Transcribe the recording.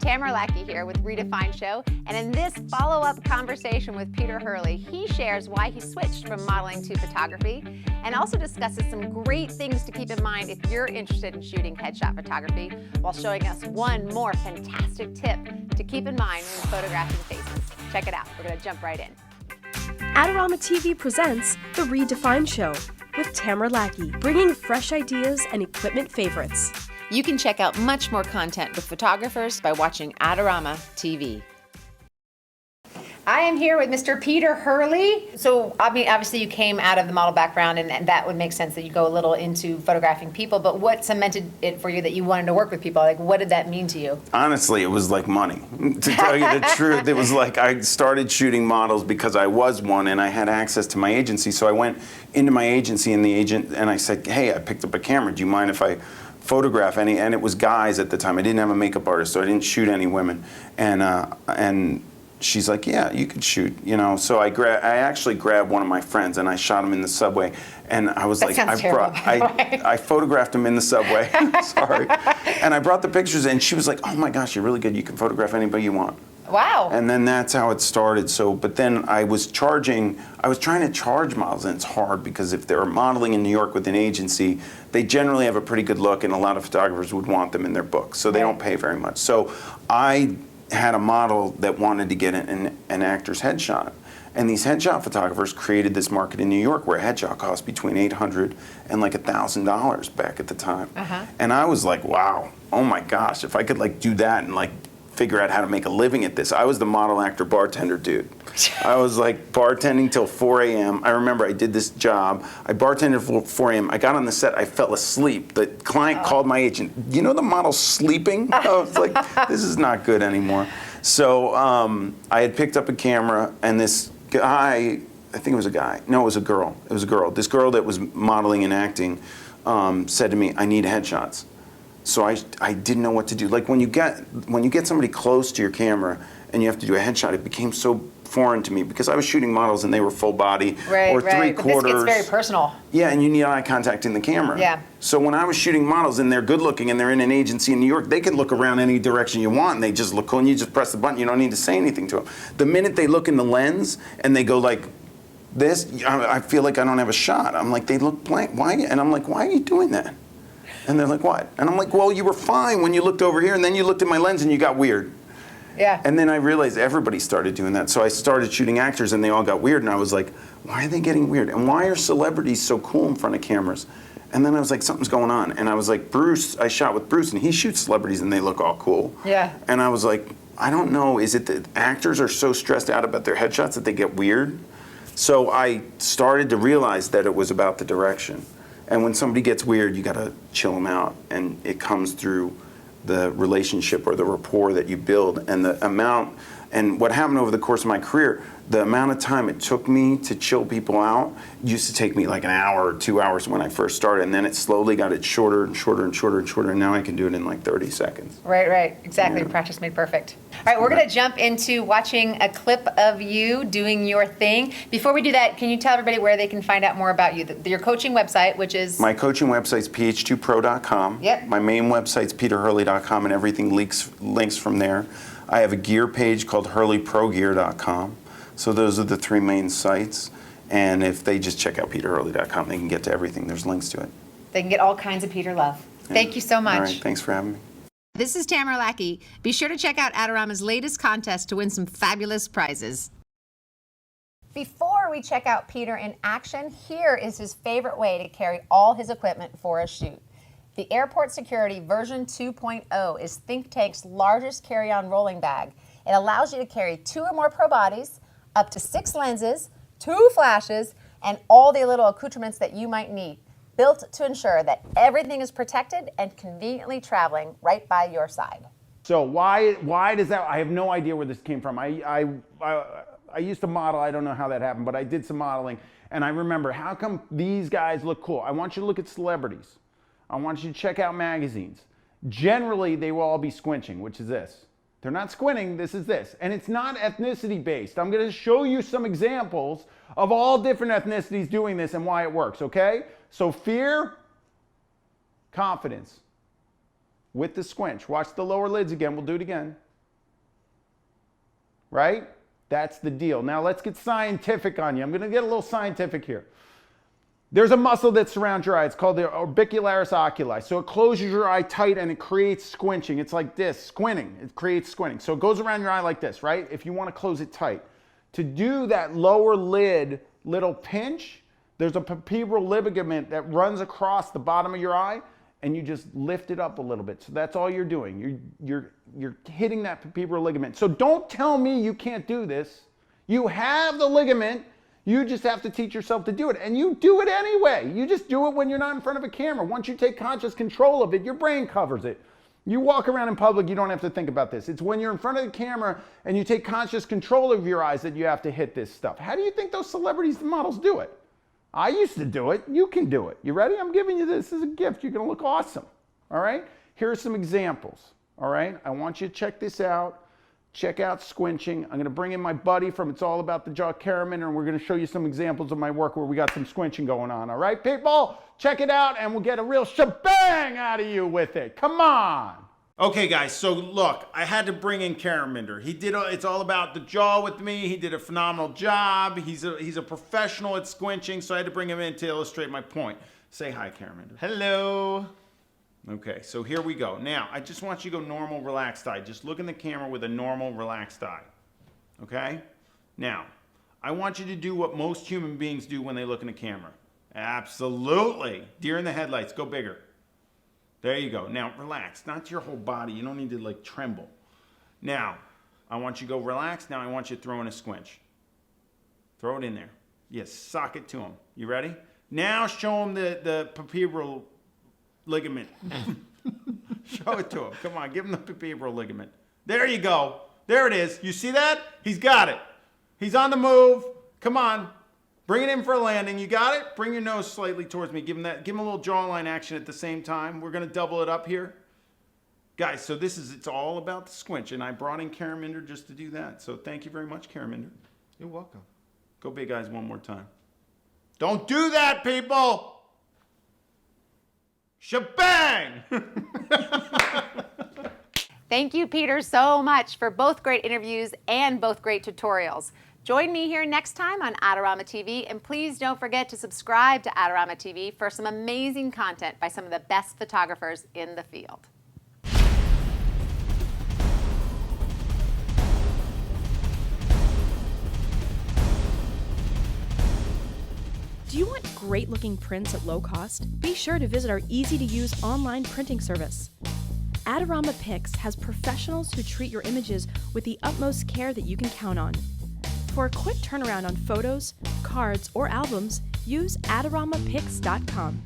Tamara Lackey here with reDefine Show, and in this follow-up conversation with Peter Hurley, he shares why he switched from modeling to photography and also discusses some great things to keep in mind if you're interested in shooting headshot photography, while showing us one more fantastic tip to keep in mind when photographing faces. Check it out. We're going to jump right in. Adorama TV presents the reDefine Show with Tamara Lackey, bringing fresh ideas and equipment favorites. You can check out much more content with photographers by watching Adorama TV. I am here with Mr. Peter Hurley. So obviously you came out of the model background, and that would make sense that you go a little into photographing people, but what cemented it for you that you wanted to work with people? Like, what did that mean to you? Honestly, it was like money. To tell you the truth, it was like I started shooting models because I was one and I had access to my agency. So I went into my agency and I said, hey, I picked up a camera. Do you mind if I photograph any? And it was guys at the time. I didn't have a makeup artist, so I didn't shoot any women. And she's like, yeah, you could shoot, you know. So I actually grabbed one of my friends and I shot him in the subway. And I was like, I photographed him in the subway. Sorry. And I brought the pictures and she was like, oh my gosh, you're really good. You can photograph anybody you want. Wow. And then that's how it started. So, but then I was trying to charge models, and it's hard because if they're modeling in New York with an agency, they generally have a pretty good look and a lot of photographers would want them in their books. So they don't pay very much. So I had a model that wanted to get an actor's headshot. And these headshot photographers created this market in New York where a headshot cost between $800 and like $1,000 back at the time. And I was like, wow, oh my gosh, if I could like do that and like figure out how to make a living at this. I was the model, actor, bartender dude. I was like bartending till 4 a.m. I remember I did this job. I bartended till 4 a.m. I got on the set, I fell asleep. The client called my agent. You know the model's sleeping? I was like, this is not good anymore. So I had picked up a camera, and this guy, I think it was a guy. No, it was a girl. It was a girl. This girl that was modeling and acting said to me, I need headshots. So I didn't know what to do. Like when you get somebody close to your camera and you have to do a headshot, it became so foreign to me because I was shooting models and they were full body or three quarters. But this gets very personal. Yeah, and you need eye contact in the camera. Yeah. So when I was shooting models and they're good looking and they're in an agency in New York, they can look around any direction you want and they just look cool and you just press the button. You don't need to say anything to them. The minute they look in the lens and they go like this, I feel like I don't have a shot. I'm like, they look blank. Why? And I'm like, why are you doing that? And they're like, what? And I'm like, well, you were fine when you looked over here, and then you looked at my lens and you got weird. Yeah. And then I realized everybody started doing that. So I started shooting actors, and they all got weird. And I was like, why are they getting weird? And why are celebrities so cool in front of cameras? And then I was like, something's going on. And I was like, Bruce, I shot with Bruce, and he shoots celebrities, and they look all cool. Yeah. And I was like, I don't know. Is it that actors are so stressed out about their headshots that they get weird? So I started to realize that it was about the direction. And when somebody gets weird, you gotta chill them out, and it comes through the relationship or the rapport that you build, and the amount, and what happened over the course of my career, the amount of time it took me to chill people out used to take me like an hour or 2 hours when I first started, and then it slowly got shorter and shorter and shorter and shorter, and now I can do it in like 30 seconds. Right, exactly. Yeah. Practice made perfect. All right, we're going to jump into watching a clip of you doing your thing. Before we do that, can you tell everybody where they can find out more about you? Your coaching website, which is? My coaching website's ph2pro.com. Yep. My main website's peterhurley.com, and everything links from there. I have a gear page called hurleyprogear.com. So those are the three main sites, and if they just check out peterhurley.com, they can get to everything. There's links to it. They can get all kinds of Peter love. Yeah. Thank you so much. All right, thanks for having me. This is Tamara Lackey. Be sure to check out Adorama's latest contest to win some fabulous prizes. Before we check out Peter in action, here is his favorite way to carry all his equipment for a shoot. The Airport Security version 2.0 is Think Tank's largest carry-on rolling bag. It allows you to carry 2 or more pro bodies, up to 6 lenses, 2 flashes, and all the little accoutrements that you might need, built to ensure that everything is protected and conveniently traveling right by your side. So why does that? I have no idea where this came from. I used to model. I don't know how that happened, but I did some modeling, and I remember, how come these guys look cool? I want you to look at celebrities. I want you to check out magazines. Generally, they will all be squinching, which is this. They're not squinting, this is this. And it's not ethnicity based. I'm gonna show you some examples of all different ethnicities doing this and why it works, okay? So fear, confidence with the squinch. Watch the lower lids again, we'll do it again. right? That's the deal. Now let's get scientific on you. I'm gonna get a little scientific here. There's a muscle that surrounds your eye. It's called the orbicularis oculi. So it closes your eye tight and it creates squinching. It's like this, squinting. It creates squinting. So it goes around your eye like this, right? If you want to close it tight. To do that lower lid little pinch, there's a palpebral ligament that runs across the bottom of your eye, and you just lift it up a little bit. So that's all you're doing. You're hitting that palpebral ligament. So don't tell me you can't do this. You have the ligament. You just have to teach yourself to do it. And you do it anyway. You just do it when you're not in front of a camera. Once you take conscious control of it, your brain covers it. You walk around in public, you don't have to think about this. It's when you're in front of the camera and you take conscious control of your eyes that you have to hit this stuff. How do you think those celebrities and models do it? I used to do it. You can do it. You ready? I'm giving you this as a gift. You're going to look awesome. All right? Here are some examples. All right? I want you to check this out. Check out squinching. I'm going to bring in my buddy from It's All About the Jaw, Karaman, and we're going to show you some examples of my work where we got some squinching going on. All right, people? Check it out, and we'll get a real shebang out of you with it. Come on. Okay, guys, so look, I had to bring in Karaminder. He did It's All About the Jaw with me. He did a phenomenal job. He's a professional at squinching, so I had to bring him in to illustrate my point. Say hi, Karaminder. Hello. Okay, so here we go. Now, I just want you to go normal, relaxed eye. Just look in the camera with a normal, relaxed eye. Okay? Now, I want you to do what most human beings do when they look in the camera. Absolutely. Deer in the headlights. Go bigger. There you go. Now, relax. Not your whole body. You don't need to, like, tremble. Now, I want you to go relax. Now, I want you to throw in a squinch. Throw it in there. Yes, sock it to him. You ready? Now, show him the palpebral ligament. Show it to him. Come on, give him the palpebral ligament. There you go. There it is. You see that? He's got it. He's on the move. Come on. Bring it in for a landing. You got it? Bring your nose slightly towards me. Give him that. Give him a little jawline action at the same time. We're going to double it up here. Guys, so it's all about the squinch, and I brought in Karaminder just to do that. So thank you very much, Karaminder. You're welcome. Go big eyes one more time. Don't do that, people! Shebang! Thank you, Peter, so much for both great interviews and both great tutorials. Join me here next time on Adorama TV, and please don't forget to subscribe to Adorama TV for some amazing content by some of the best photographers in the field. Do you want great-looking prints at low cost? Be sure to visit our easy-to-use online printing service. Adorama Pix has professionals who treat your images with the utmost care that you can count on. For a quick turnaround on photos, cards, or albums, use AdoramaPix.com.